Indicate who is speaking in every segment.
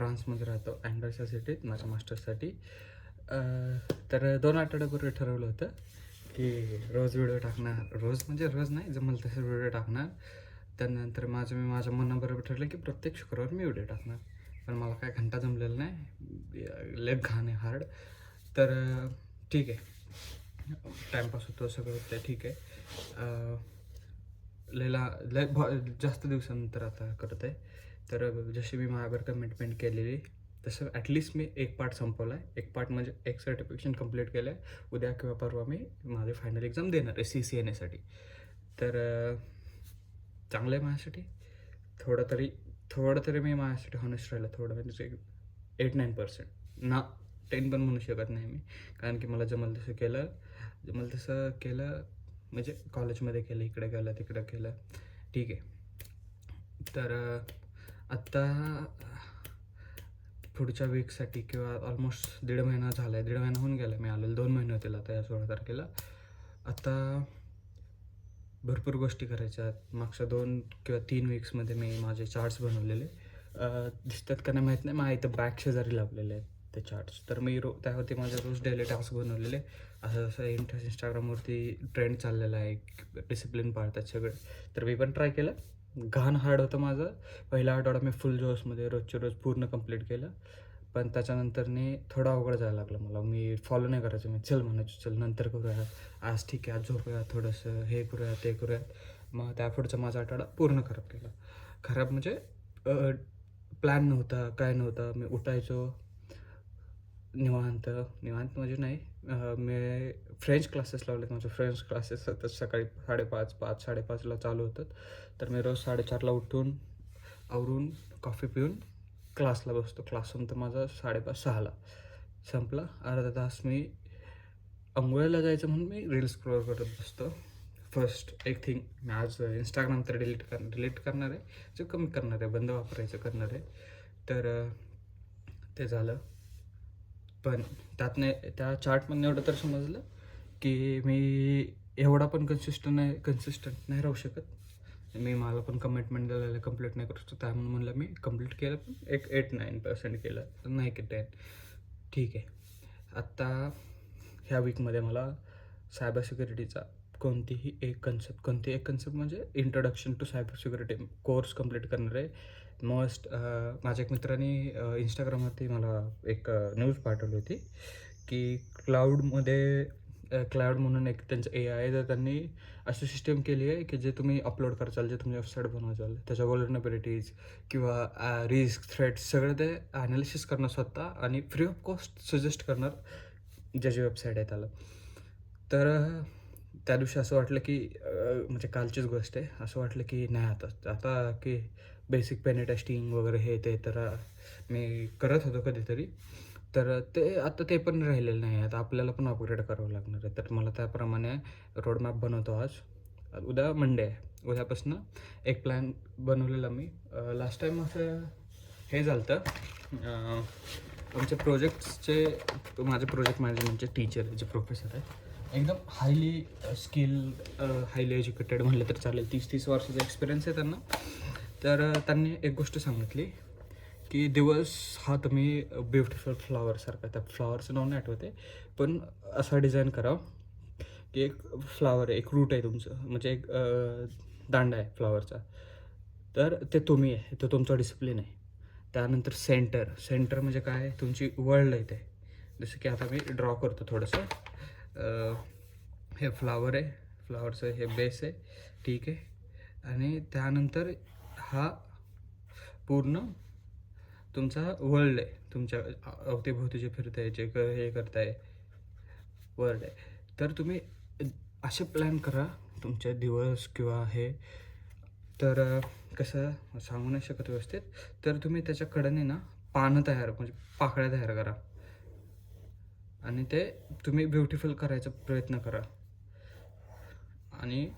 Speaker 1: फ्रान्समध्ये राहतो अँडर्सा सिटीत माझ्या मास्टर्ससाठी. तर 2 आठवड्यापूर्वी ठरवलं होतं की रोज व्हिडिओ टाकणार. रोज म्हणजे रोज नाही, जमेल तसे व्हिडिओ टाकणार. त्यानंतर मी माझ्या मनाबरोबर ठरलं की प्रत्येक शुक्रवार मी व्हिडिओ टाकणार. पण मला काय घंटा जमलेलं नाही, लय घाण आहे हार्ड. तर ठीक आहे, टाईमपास होतो, सगळं होतं, ठीक आहे. जास्त दिवसानंतर आता करत आहे. तर जशी मी माझ्यावर कमिटमेंट केलेली तसं ॲटलिस्ट मी एक पार्ट संपवला आहे. एक पार्ट म्हणजे एक सर्टिफिकेशन कंप्लीट केलं आहे. उद्या किंवा परवा मी माझी फायनल एक्झाम देणार आहे CCNAसाठी. तर चांगलं आहे माझ्यासाठी. थोडं तरी मी माझ्यासाठी हॉनेस्ट राहिलं. थोडं म्हणजे 8-9% ना, 10 पण म्हणू शकत नाही मी. कारण की मला जमलं तसं केलं म्हणजे कॉलेजमध्ये केलं, इकडे केलं, तिकडं केलं, ठीक आहे. तर आत्ता पुढच्या वीकसाठी किंवा ऑलमोस्ट 1.5 महिना झाला आहे, 1.5 महिना होऊन गेला मी आलेलो. 2 महिने होतील आता या 16 तारखेला. आता भरपूर गोष्टी करायच्या आहेत. मागच्या 2 किंवा 3 वीक्समध्ये मी माझे चार्ट्स बनवलेले दिसतात का नाही माहीत नाही. माझ्या इथं बॅक शेजारी लावलेले आहेत ते चार्ट्स. तर मी त्यावरती माझे रोज डेली टास्क बनवलेले. असं जसं इंस्टाग्रामवरती ट्रेंड चाललेला आहे, डिसिप्लिन पाळतात सगळे. तर मी पण ट्राय केलं. घाण हार्ड होतं माझं. पहिला आठवडा मी फुल जोशमध्ये रोजचे रोज पूर्ण कंप्लीट केलं. पण त्याच्यानंतरने थोडं अवघड जायला लागलं मला. मी फॉलो नाही करायचं. मी चल म्हणायचो, चल नंतर करूया, आज ठीक आहे, आज झोपूया, थोडंसं हे करूया, ते करूया. मग त्यापुढचा माझा आठवडा पूर्ण खराब केला. खराब म्हणजे प्लॅन नव्हता, काय नव्हता. मी उठायचो निवांत म्हणजे नाही, मी फ्रेंच क्लासेस लावलेत. माझे फ्रेंच क्लासेस सतत सकाळी 5:30 चालू होतात. तर मी रोज 4:30ला उठून आवरून कॉफी पिऊन क्लासला बसतो. क्लास संपतो माझा 5:30-6ला संपला. अर्धा तास मी अंघोळीला जायचं म्हणून मी रील्स स्क्रोल करत बसतो. फर्स्ट एक थिंग, मी आज इंस्टाग्राम तर डिलीट करणार आहे, जे कमी करणार आहे, बंद वापरायचं करणार आहे. तर ते झालं. पण त्या चार्टमधनं एवढं तर समजलं की मी एवढा पण कन्सिस्टंट नाही राहू शकत. मला पण कमिटमेंट दिलेलं कंप्लीट नाही करू शकतो. त्यामुळे म्हणलं मी कंप्लीट केलं, पण एक 8-9% केलं, नाही की 10. ठीक आहे. आत्ता ह्या वीकमध्ये मला सायबर सिक्युरिटीचा कोणतीही एक कन्सेप्ट म्हणजे introduction to cyber security course complete करणार आहे. माझ्या एक मित्राने इंस्टाग्रामवरती मला एक न्यूज पाठवली होती की क्लाउड म्हणून एक त्यांचं AI तर त्यांनी अशी सिस्टम केली आहे की जे तुम्ही अपलोड कराल, जे तुम्ही वेबसाईट बनवाल, त्याच्या वल्नरेबिलिटीज किंवा रिस्क, थ्रेट्स सगळं ते ॲनालिसिस करणार स्वतः आणि फ्री ऑफ कॉस्ट सजेस्ट करणार ज्याची वेबसाईट आहे त्याला. तर त्या दिवशी असं वाटलं की म्हणजे कालचीच गोष्ट आहे, असं वाटलं की नाही आता की बेसिक पेनी टेस्टिंग वगैरे हे ते तर मी करत होतो कधीतरी. तर ते पण राहिलेलं नाही. आता आपल्याला पण अपग्रेड करावं लागणार आहे. तर मला त्याप्रमाणे रोडमॅप बनवतो आज. उद्या मंडे आहे. उद्यापासून एक प्लॅन बनवलेला मी. लास्ट टाईम असं हे झालं होतं, आमच्या माझे प्रोजेक्ट मॅनेजमेंटचे टीचर जे प्रोफेसर आहे, एकदम हायली हायली एज्युकेटेड म्हणलं तर चालेल. 30 वर्षाचा एक्सपिरियन्स आहे त्यांना. तर त्यांनी एक गोष्ट सांगितली की दिवस हा तुम्ही ब्युटिफुल फ्लॉवरसारखा, त्या फ्लॉवरचं नाव नाही आठवते, पण असा डिझाईन करा की एक फ्लॉवर आहे, एक रूट आहे तुमचं, म्हणजे एक दांडा आहे फ्लॉवरचा. तर ते तुम्ही आहे, तो तुमचा डिसिप्लिन आहे. त्यानंतर सेंटर म्हणजे काय, तुमची वर्ल्ड आहे ते. जसं की आता मी ड्रॉ करतो थोडंसं. हे फ्लॉवर आहे, फ्लॉवरचं हे बेस आहे, ठीक आहे. आणि त्यानंतर हा पूर्ण तुमचा वर्ल्ड आहे, तुमच्या अवतीभोवती जे फिरताय, जे हे करताय वर्ल्ड आहे. तर तुम्ही असे प्लॅन करा तुमचे दिवस किंवा हे. तर कसं सांगू नाही शकत व्यवस्थित. तर तुम्ही त्याच्या कडेने ना म्हणजे पाकळ्या तयार करा आणि ते तुम्ही ब्युटिफुल करायचा प्रयत्न करा. आणि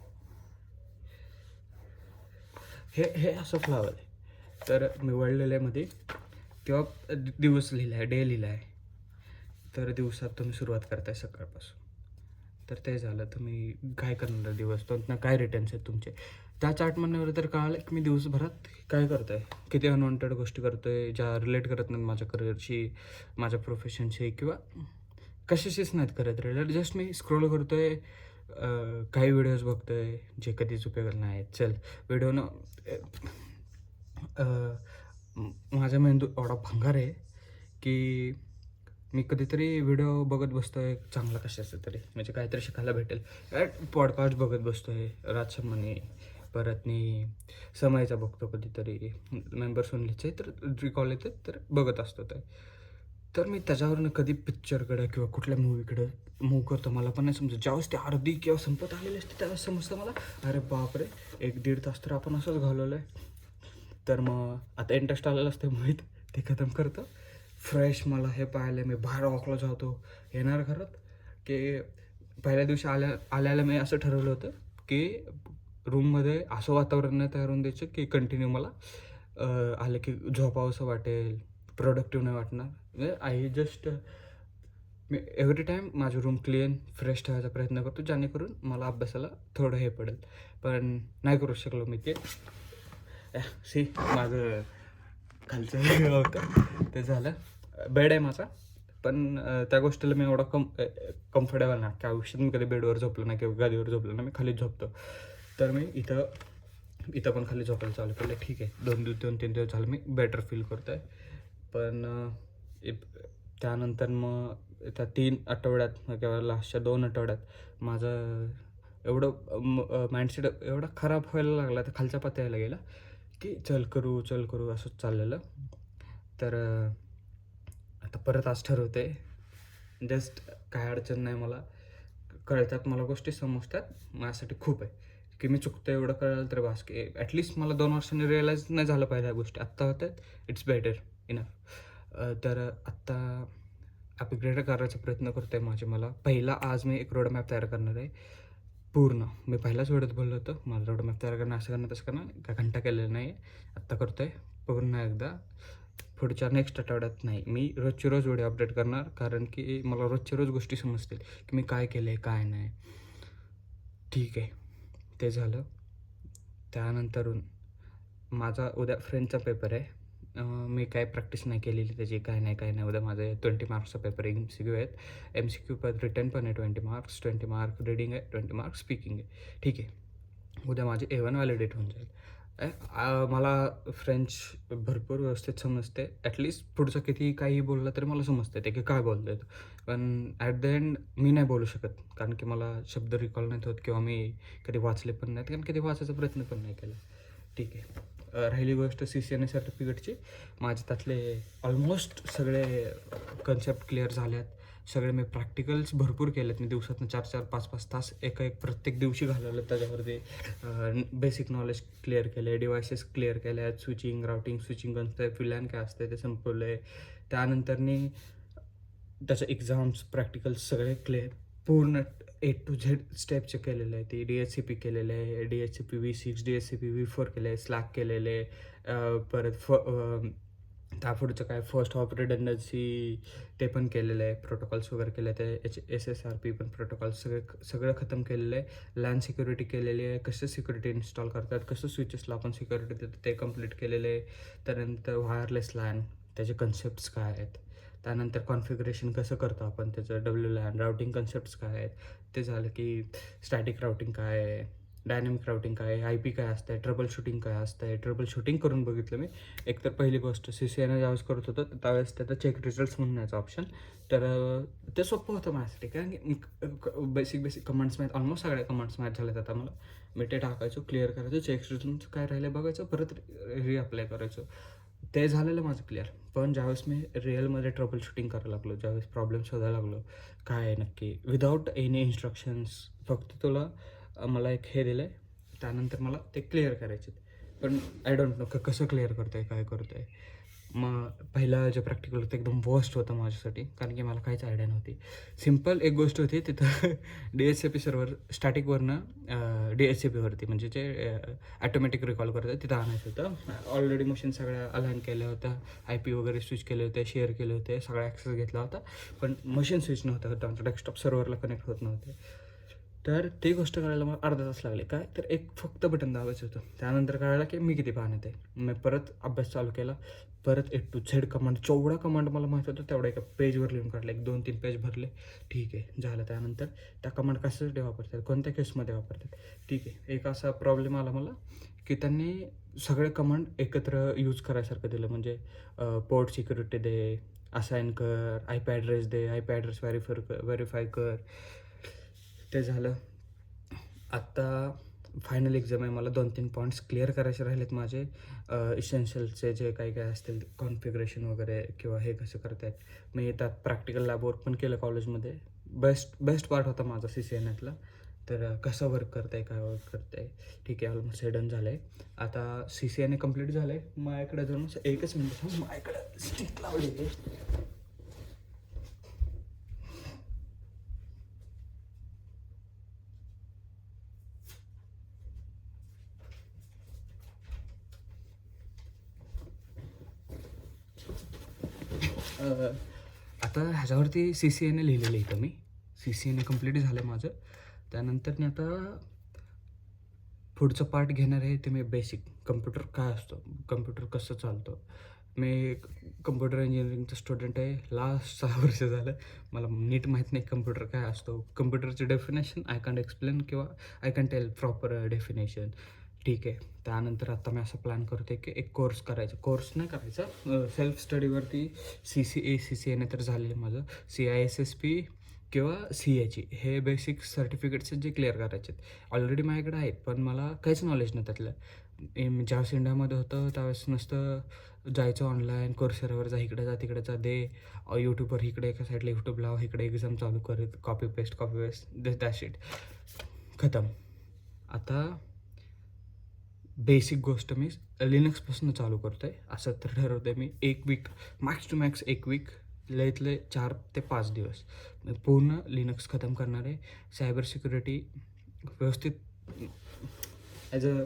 Speaker 1: हे असं फ्लावर आहे. तर मी वळलेल्यामध्ये किंवा दिवस लिहिला आहे, डे लिहिला आहे. तर दिवसात तुम्ही सुरुवात करताय सकाळपासून. तर ते झालं. तुम्ही काय करणार दिवस, त्यांना काय रिटर्न्स आहेत तुमचे. त्या चार्टमधनं तर कळालं की मी दिवसभरात काय करतो आहे, किती अनवॉन्टेड गोष्टी करतो आहे, ज्या रिलेट करत नाहीत माझ्या करिअरशी, माझ्या प्रोफेशनशी किंवा कशाशीच नाहीत करत रिलेट. जस्ट मी स्क्रोल करतो आहे, काही व्हिडिओज बघतो आहे जे कधीच उपयोगाला नाही आहेत. चल व्हिडिओनं माझा मेंदू एवढा भंगार आहे की मी कधीतरी व्हिडिओ बघत बसतो आहे चांगला कशाचं तरी, म्हणजे काहीतरी शिकायला भेटेल. पॉडकास्ट बघत बसतो आहे राजशम्माने, परत मी समयचा बघतो कधीतरी, मेंबर्स ओनलीचे तर रिकॉल येते तर बघत असतो ते. तर मी त्याच्यावरनं कधी पिक्चरकडे किंवा कुठल्या मूवीकडे मूव करतो मला पण नाही समजत. ज्यावेळेस ते अर्धी किंवा संपत आलेली असते त्यावेळेस समजतं मला, अरे बापरे 1-1.5 तास तर आपण असंच घालवलं आहे. तर मग आता इंटरेस्ट आलेलं असतं मूवीत, ते खतम करतो. फ्रेश मला हे पाहायला मी बाहेर वॉकला जातो. येणार घरात की पहिल्या दिवशी आल्याला मी असं ठरवलं होतं की रूममध्ये असं वातावरण नाही तयार होऊन द्यायचं की कंटिन्यू मला आलं की झोपावंसं वाटेल, प्रोडक्टिव्ह नाही वाटणार. म्हणजे I just me every time माझं रूम क्लीन फ्रेश ठेवायचा प्रयत्न करतो, जेणेकरून मला अभ्यासाला थोडं हे पडेल. पण नाही करू शकलो मी ते. सी माझं खालचं हे होतं ते झालं. बेड आहे माझा, पण त्या गोष्टीला मी एवढा कम्फर्टेबल नाही की आयुष्यात मी कधी बेडवर झोपलो नाही किंवा गादीवर झोपलो नाही, मी खालीच झोपतो. तर मी इथं पण खाली झोपायला चालू केलं. ठीक आहे, 2-3 दिवस झालं मी बेटर फील करतो आहे. पण त्यानंतर मग त्या 3 आठवड्यात किंवा लास्टच्या 2 आठवड्यात माझं एवढं माइंडसेट एवढा खराब व्हायला लागला, तर खालच्या पातळीला गेला की चल करू असंच चाललेलं. तर आता परत आज ठरवते, जस्ट काय अडचण नाही, मला कळतात, मला गोष्टी समजतात, माझ्यासाठी खूप आहे की मी चुकतो एवढं कळलं तर बास, की ॲटलिस्ट मला 2 वर्षांनी रिअलाईज नाही झालं पाहिजे ह्या गोष्टी, आत्ता होतात, इट्स बेटर इनफ. तर आत्ता अपग्रेड करायचा प्रयत्न करतो आहे मला. पहिला आज मी एक रोड मॅप तयार करणार आहे पूर्ण. मी पहिलाच वेळेत बोललो होतो मला रोड मॅप तयार करणं, असं करणं तसं करणं, काय घंटा केलेलं नाही आहे. आत्ता करतो आहे पूर्ण एकदा. पुढच्या नेक्स्ट आठवड्यात नाही, मी रोजची रोज व्हिडिओ अपडेट करणार, कारण की मला रोजच्या रोज गोष्टी समजतील की मी काय केलं आहे काय नाही. ठीक आहे, ते झालं. त्यानंतरून माझा उद्या फ्रेंचचा पेपर आहे. मी काय प्रॅक्टिस नाही केलेली त्याची, काय नाही. उद्या माझे 20 मार्क्सचा पेपर आहे. MCQ आहेत. MCQ पण रिटर्न पण आहे 20 मार्क्स, 20 मार्क रीडिंग आहे, 20 मार्क्स स्पीकिंग आहे. ठीक आहे, उद्या माझे A1 व्हॅलिडेट होऊन जाईल. मला फ्रेंच भरपूर व्यवस्थित समजते. ॲटलिस्ट पुढचं किती काही बोललं तरी मला समजते ते की काय बोलतो आहे. पण ॲट द एंड मी नाही बोलू शकत, कारण की मला शब्द रिकॉल नाहीत होत किंवा मी कधी वाचले पण नाहीत, कारण कधी वाचायचा प्रयत्न पण नाही केला. ठीक आहे. राहिली गोष्ट CCNA सर्टिफिकेटची, माझे त्यातले ऑलमोस्ट सगळे कन्सेप्ट क्लिअर झाले आहेत. सगळे मी प्रॅक्टिकल्स भरपूर केलेत. मी दिवसातून 4-4, 5-5 तास एक प्रत्येक दिवशी घालवलं त्याच्यावरती. बेसिक नॉलेज क्लिअर केलं आहे, डिव्हायसेस क्लिअर केले आहेत, स्विचिंग स्विचिंग कन्सेप्ट, VLAN काय असते ते संपवलं आहे. त्यानंतरनी त्याच्या एक्झाम्स प्रॅक्टिकल्स सगळे क्लिअर पूर्ण A to Z स्टेपचे केलेलं आहे. ते DHCP केलेलं आहे, DHCP V6, DHCP V4 केलं आहे, स्लॅक केलेलं आहे. परत त्या पुढचं काय फर्स्ट हॉप रिडंडन्सी ते पण केलेलं आहे, प्रोटोकॉल्स वगैरे केले ते SSRP पण प्रोटोकॉल्स सगळं खतम केलेलं आहे. लॅन सिक्युरिटी केलेली आहे, कसं सिक्युरिटी इन्स्टॉल करतात, कसं स्विचेसला आपण सिक्युरिटी देतो ते कंप्लीट केलेलं आहे. त्यानंतर वायरलेस लॅन त्याचे कन्सेप्ट्स काय आहेत, त्यानंतर कॉन्फिगरेशन कसं करतो आपण त्याचं, WLAN राउटिंग कन्सेप्ट्स काय आहेत ते झालं की स्टॅटिक राउटिंग काय आहे, डायनॅमिक राउटिंग काय आहे, IP काय असतं आहे, ट्रबल शूटिंग काय असतं आहे. ट्रबल शूटिंग करून बघितलं मी. एकतर पहिली गोष्ट CCNA ज्यावेळेस करत होतं त्यावेळेस त्याचा चेक रिझल्ट्स म्हणून यायचा ऑप्शन, तर ते सोपं होतं माझ्यासाठी, कारण की बेसिक कमांड्स माहीत, ऑलमोस्ट सगळ्या कमांड्स माहीत झाल्यात आता मला. मी ते टाकायचो, क्लिअर करायचो, चेक रिझल्ट काय राहिलं बघायचं, परत रिअप्लाय करायचो. ते झालेलं माझं क्लिअर. पण ज्यावेळेस मी रिअलमध्ये ट्रबल शूटिंग करायला लागलो, ज्यावेळेस प्रॉब्लेम शोधायला लागलो काय आहे नक्की, विदाऊट एनी इन्स्ट्रक्शन्स, फक्त तुला मला एक हे दिलं आहे, त्यानंतर मला ते क्लिअर करायचे. पण आय डोंट नो कसं क्लिअर करतो आहे, काय करतो आहे. मग पहिलं जे प्रॅक्टिकल होतं एकदम वर्स्ट होतं माझ्यासाठी, कारण की मला काहीच आयडिया नव्हती. सिम्पल एक गोष्ट होती, तिथं DHCP सर्वर स्टॅटिकवरनं DHCPवरती म्हणजे जे ॲटोमॅटिक रिकॉल करतं तिथं आणायचं होतं. ऑलरेडी मशीन सगळ्या अलाईन केल्या होत्या, IP वगैरे स्विच केले होते, शेअर केले होते, सगळा ॲक्सेस घेतला होता, पण मशीन स्विच नव्हतं होतं, आमच्या डेस्कटॉप सर्व्हरला कनेक्ट होत नव्हते. तर ते गोष्ट करायला मला अर्धा तास लागले. काय तर एक फक्त बटन दाबायचं होतं. त्यानंतर कळालं की मी किती पाहण्यात आहे. मी परत अभ्यास चालू केला. परत ए टू झेड कमांड, जेवढा कमांड मला माहीत होतं तेवढा एका पेजवर लिहून काढलं. 1-2-3 पेज भरले. ठीक आहे, झालं. त्यानंतर त्या कमांड कशासाठी वापरतात, कोणत्या केसमध्ये वापरतात. ठीक आहे, एक असा प्रॉब्लेम आला मला की त्यांनी सगळे कमांड एकत्र यूज करायसारखं दिलं. म्हणजे पोर्ट सिक्युरिटी दे, असाइन कर, IP ॲड्रेस दे, IP ॲड्रेस व्हेरीफाय कर. ते झालं. आत्ता फायनल एक्झाम आहे. मला 2-3 पॉईंट्स क्लिअर करायचे राहिलेत माझे. इसेन्शियलचे जे काही काय असतील कॉन्फिगरेशन वगैरे किंवा हे कसं करतायत. मी त्यात प्रॅक्टिकल लॅब वर्क पण केलं कॉलेजमध्ये. बेस्ट पार्ट होता माझा CCNAतला. तर कसं वर्क करतं आहे, काय वर्क करतं आहे. ठीक आहे, ऑलमोस्ट हे डन झालं आहे. आता CCNA कंप्लीट झालं आहे. माझ्याकडे जाऊन एकच मिनिट थांब, माझ्याकडं स्टिक लावलेली आहे. आता ह्याच्यावरती CCNA लिहिलेलं आहे. इथं मी CCNA कंप्लीट झालं आहे माझं. त्यानंतर मी आता पुढचं पार्ट घेणार आहे. ते मी बेसिक कम्प्युटर काय असतं, कम्प्युटर कसं चालतं. मी कम्प्युटर इंजिनिअरिंगचं स्टुडंट आहे. लास्ट 6 वर्ष झालं. मला नीट माहीत नाही कम्प्युटर काय असतो. कम्प्युटरची डेफिनेशन आय कॅन्ट एक्सप्लेन किंवा I can tell proper definition. ठीक आहे. त्यानंतर आता मी असं प्लॅन करतो आहे की एक कोर्स करायचा. कोर्स नाही करायचा, सेल्फ स्टडीवरती CCA CCNA तर झालेलं आहे माझं. CISSP किंवा CAची हे बेसिक सर्टिफिकेट्स जे क्लिअर करायचे आहेत. ऑलरेडी माझ्याकडे आहेत, पण मला काहीच नॉलेज नाही त्यातलं. ज्यावेळेस इंडियामध्ये होतं त्यावेळेस नुसतं जायचं ऑनलाईन कोर्सेरावर, जा इकडे जा तिकडे जा दे, यूट्यूबवर इकडे एका साईडला यूट्यूब लाव, इकडे एक्झाम चालू करत copy paste this that shit खतम. आता बेसिक गोष्ट मी लिनक्सपासून चालू करतो आहे. असं तर ठरवतं आहे मी. 1 week max to max 1 week, लयतले 4 ते 5 दिवस मी पूर्ण लिनक्स खतम करणार आहे. सायबर सिक्युरिटी व्यवस्थित ॲज अ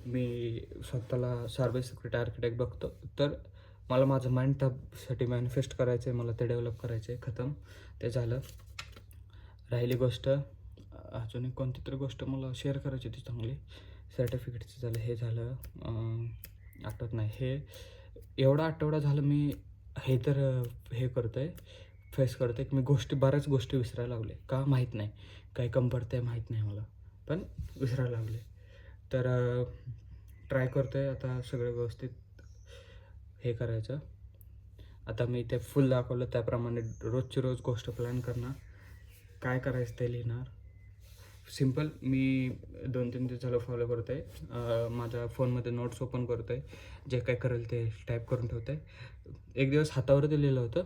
Speaker 1: मी स्वतःला सायबर सिक्युरिटी आर्किटेक्ट बघतो. तर मला माझं माइंड त्यासाठी मॅनिफेस्ट करायचं आहे. मला ते डेव्हलप करायचं आहे. खतम, ते झालं. राहिली गोष्ट अजून एक कोणती तरी गोष्ट मला शेअर करायची होती चांगली. सर्टिफिकेटचं झालं, हे झालं, आठवत नाही. हे एवढा आठवडा झालं मी हे तर हे करतो आहे, फेस करतो आहे की मी बऱ्याच गोष्टी विसरायला लागले. का माहीत नाही, काय कम पडतं आहे माहीत नाही मला, पण विसरायला लागले. तर ट्राय करतो आहे आता सगळं व्यवस्थित हे करायचं. आता मी ते फुल दाखवलं त्याप्रमाणे रोजची रोज गोष्ट प्लॅन करणार, काय करायचं ते लिहिणार. सिम्पल मी 2-3 दिवस झालं फॉलो करतो आहे. माझ्या फोनमध्ये नोट्स ओपन करतो आहे. जे काय करेल ते टाईप करून ठेवतो आहे. एक दिवस हातावरती लिहिलं होतं,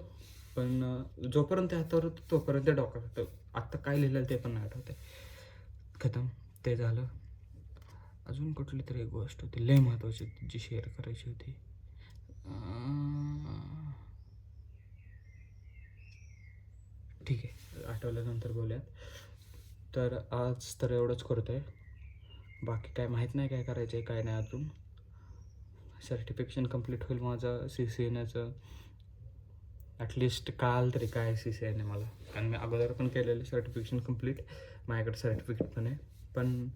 Speaker 1: पण जोपर्यंत हातावर होतं तोपर्यंत डोक्यात होतं. आत्ता काय लिहिलं ते पण नाही आठवत आहे. खतम, ते झालं. अजून कुठली तरी एक गोष्ट होती लय महत्त्वाची जी शेअर करायची होती. ठीक आहे, आठवल्यानंतर बोलूयात. तर आज तर एवढंच करतो आहे. बाकी काय माहीत नाही काय करायचं आहे काय नाही. अजून सर्टिफिकेशन कंप्लीट होईल माझं CCNAचं. ॲटलिस्ट कळालं तरी काय CCNA मला, कारण मी अगोदर पण केलेलं सर्टिफिकेशन कंप्लीट. माझ्याकडे सर्टिफिकेट पण आहे, पण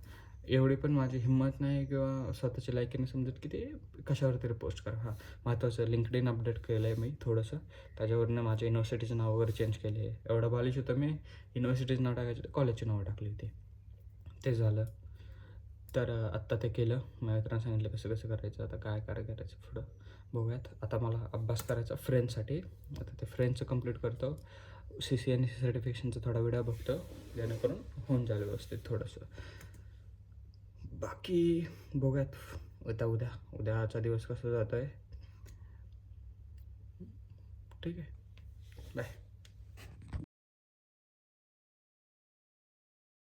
Speaker 1: एवढी पण माझी हिंमत नाही किंवा स्वतःची लायकीने समजत की ते कशावर तरी पोस्ट करा. हां, महत्त्वाचं LinkedIn अपडेट केलं आहे मी थोडंसं. त्याच्यावरनं माझ्या युनिव्हर्सिटीचं नाव वगैरे चेंज केले आहे. एवढा बालिश होतं मी, युनिव्हर्सिटीचं नाव टाकायचं तर कॉलेजची नावं टाकली होती. ते झालं. तर आत्ता ते केलं. माझ्या मित्रांनी सांगितलं कसं कसं करायचं, आता काय करायचं पुढं बघूयात. आता मला अभ्यास करायचा फ्रेंचसाठी. आता ते फ्रेंचचं कंप्लीट करतो. CCNA सर्टिफिकेशनचा थोडा व्हिडिओ बघतो, जेणेकरून होऊन जाईल व्यवस्थित थोडंसं. बाकी बघूयात आता उद्याचा दिवस कसं जातो आहे. ठीक आहे, बाय.